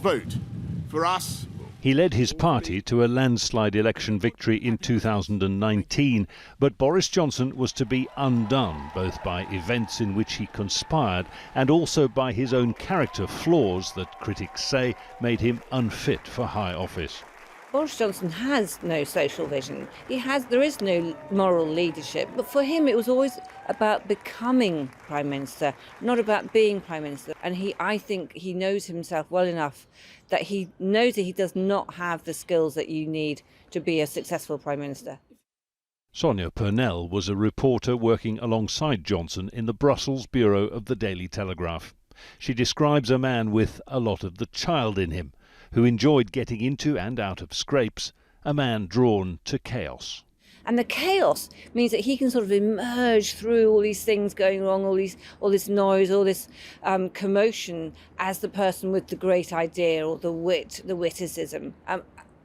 vote for us. He led his party to a landslide election victory in 2019, but Boris Johnson was to be undone, both by events in which he conspired and also by his own character flaws that critics say made him unfit for high office. Boris Johnson has no social vision. There is no moral leadership. But for him, it was always about becoming Prime Minister, not about being Prime Minister. And I think he knows himself well enough that he knows that he does not have the skills that you need to be a successful Prime Minister. Sonia Purnell was a reporter working alongside Johnson in the Brussels bureau of the Daily Telegraph. She describes a man with a lot of the child in him, who enjoyed getting into and out of scrapes, a man drawn to chaos. And the chaos means that he can sort of emerge through all these things going wrong, all this noise, all this commotion as the person with the great idea or the witticism.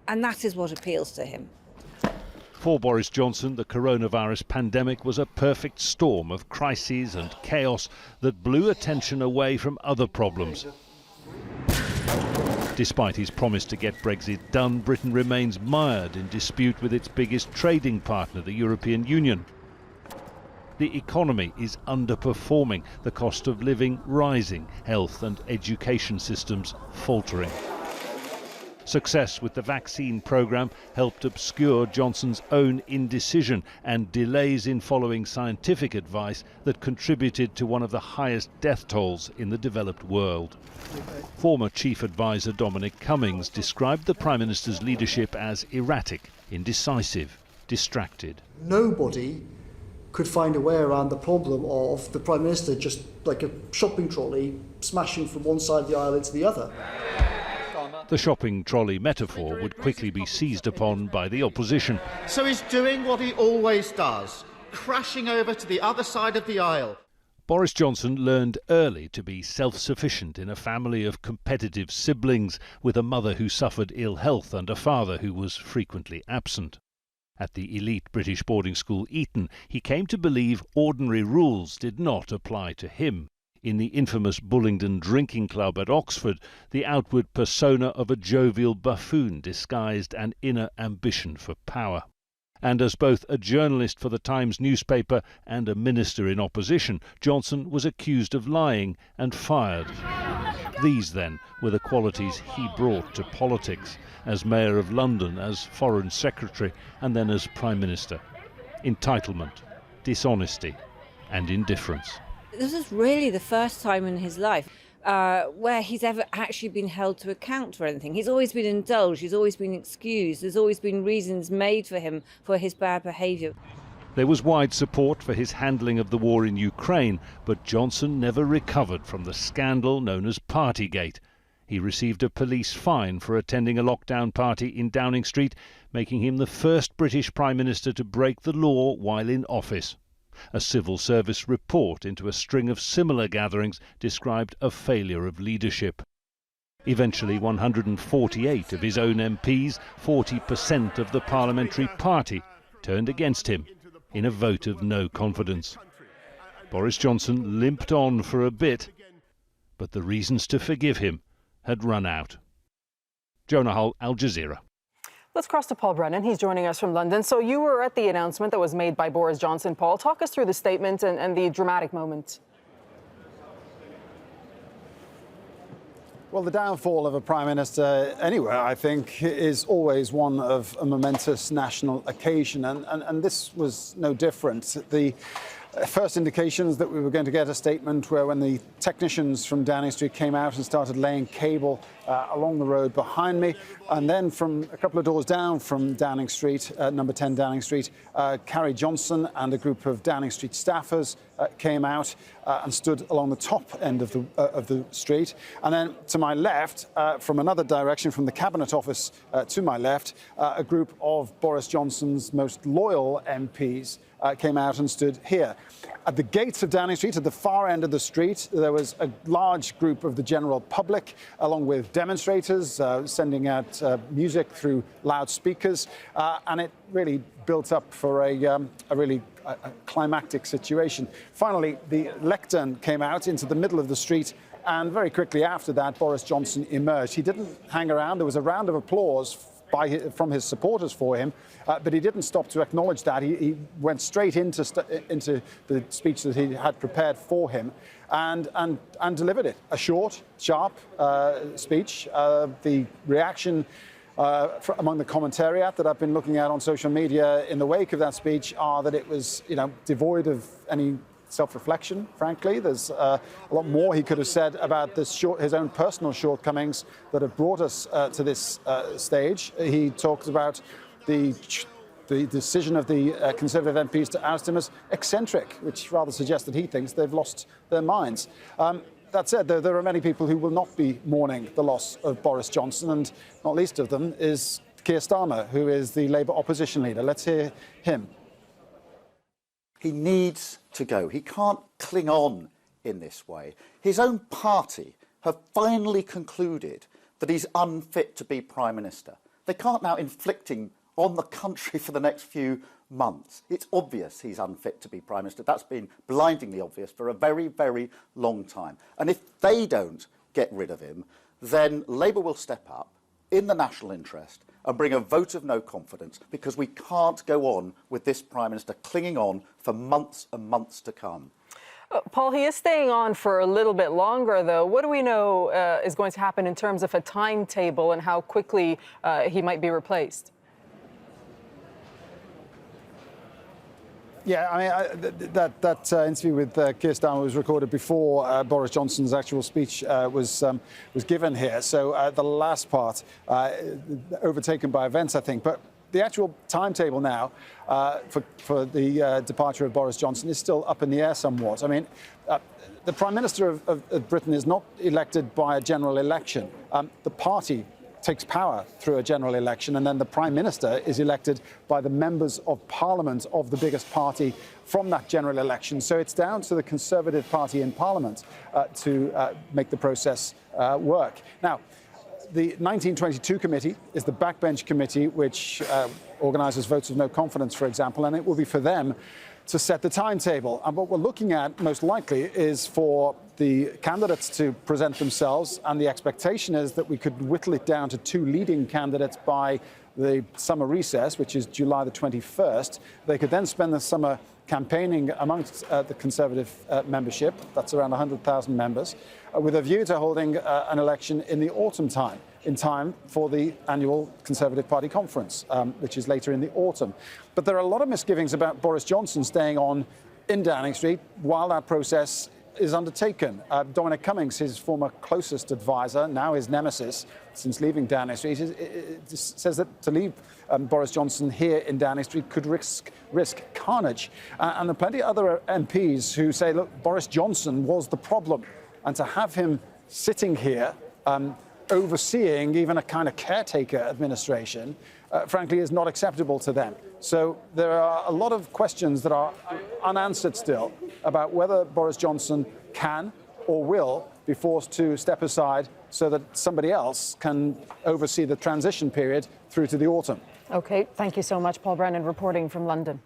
And that is what appeals to him. For Boris Johnson, the coronavirus pandemic was a perfect storm of crises and chaos that blew attention away from other problems. Despite his promise to get Brexit done, Britain remains mired in dispute with its biggest trading partner, the European Union. The economy is underperforming, the cost of living rising, health and education systems faltering. Success with the vaccine programme helped obscure Johnson's own indecision and delays in following scientific advice that contributed to one of the highest death tolls in the developed world. Former Chief Advisor Dominic Cummings described the Prime Minister's leadership as erratic, indecisive, distracted. Nobody could find a way around the problem of the Prime Minister just like a shopping trolley smashing from one side of the aisle into the other. The shopping trolley metaphor would quickly be seized upon by the opposition. So he's doing what he always does, crashing over to the other side of the aisle. Boris Johnson learned early to be self-sufficient in a family of competitive siblings, with a mother who suffered ill health and a father who was frequently absent. At the elite British boarding school Eton, he came to believe ordinary rules did not apply to him. In the infamous Bullingdon Drinking Club at Oxford, the outward persona of a jovial buffoon disguised an inner ambition for power. And as both a journalist for the Times newspaper and a minister in opposition, Johnson was accused of lying and fired. These, then, were the qualities he brought to politics, as Mayor of London, as Foreign Secretary, and then as Prime Minister. Entitlement, dishonesty, and indifference. This is really the first time in his life where he's ever actually been held to account for anything. He's always been indulged, he's always been excused, there's always been reasons made for him for his bad behaviour. There was wide support for his handling of the war in Ukraine, but Johnson never recovered from the scandal known as Partygate. He received a police fine for attending a lockdown party in Downing Street, making him the first British Prime Minister to break the law while in office. A civil service report into a string of similar gatherings described a failure of leadership. Eventually, 148 of his own MPs, 40% of the parliamentary party, turned against him in a vote of no confidence. Boris Johnson limped on for a bit, but the reasons to forgive him had run out. Jonah, Al Jazeera. Let's cross to Paul Brennan. He's joining us from London. So you were at the announcement that was made by Boris Johnson. Paul, talk us through the statement and the dramatic moment. Well, the downfall of a Prime Minister anywhere, I think, is always one of a momentous national occasion, and this was no different. The first indications that we were going to get a statement were when the technicians from Downing Street came out and started laying cable along the road behind me. And then from a couple of doors down from Downing Street, number 10 Downing Street, Carrie Johnson and a group of Downing Street staffers came out and stood along the top end of the street. And then to my left, from another direction, from the Cabinet Office to my left, a group of Boris Johnson's most loyal MPs came out and stood here. At the gates of Downing Street, at the far end of the street, there was a large group of the general public, along with demonstrators sending out music through loudspeakers, and it really built up for a really climactic situation. Finally, the lectern came out into the middle of the street And very quickly after that, Boris Johnson emerged. He didn't hang around. There was a round of applause from his supporters for him, but he didn't stop to acknowledge that. He went straight into the speech that he had prepared for him and delivered it. A short, sharp speech. The reaction among the commentariat that I've been looking at on social media in the wake of that speech are that it was, devoid of any self-reflection, frankly. There's a lot more he could have said about his own personal shortcomings that have brought us to this stage. He talked about the decision of the Conservative MPs to oust him as eccentric, which rather suggests that he thinks they've lost their minds. That said, there are many people who will not be mourning the loss of Boris Johnson, and not least of them is Keir Starmer, who is the Labour opposition leader. Let's hear him. He needs to go. He can't cling on in this way. His own party have finally concluded that he's unfit to be Prime Minister. They can't now inflict him on the country for the next few months. It's obvious he's unfit to be Prime Minister. That's been blindingly obvious for a very, very long time. And if they don't get rid of him, then Labour will step up in the national interest and bring a vote of no confidence, because we can't go on with this Prime Minister clinging on for months and months to come. Paul, he is staying on for a little bit longer, though. What do we know is going to happen in terms of a timetable and how quickly he might be replaced? Yeah, I mean, that interview with Keir Starmer was recorded before Boris Johnson's actual speech was given here. So the last part overtaken by events, I think. But the actual timetable now for the departure of Boris Johnson is still up in the air somewhat. I mean, the Prime Minister of Britain is not elected by a general election. The party takes power through a general election, and then the Prime Minister is elected by the members of Parliament of the biggest party from that general election. So it's down to the Conservative Party in Parliament to make the process work. Now, the 1922 committee is the backbench committee which organises votes of no confidence, for example, and it will be for them to set the timetable. And what we're looking at most likely is for the candidates to present themselves, and the expectation is that we could whittle it down to two leading candidates by the summer recess, which is July the 21st. They could then spend the summer campaigning amongst the Conservative membership, that's around 100,000 members, with a view to holding an election in the autumn time, in time for the annual Conservative Party conference, which is later in the autumn. But there are a lot of misgivings about Boris Johnson staying on in Downing Street while that process is undertaken. Dominic Cummings, his former closest advisor, now his nemesis since leaving Downing Street, says that to leave Boris Johnson here in Downing Street could risk carnage. And there are plenty of other MPs who say, look, Boris Johnson was the problem, and to have him sitting here overseeing even a kind of caretaker administration, frankly, is not acceptable to them. So there are a lot of questions that are unanswered still about whether Boris Johnson can or will be forced to step aside so that somebody else can oversee the transition period through to the autumn. OK, thank you so much, Paul Brennan, reporting from London.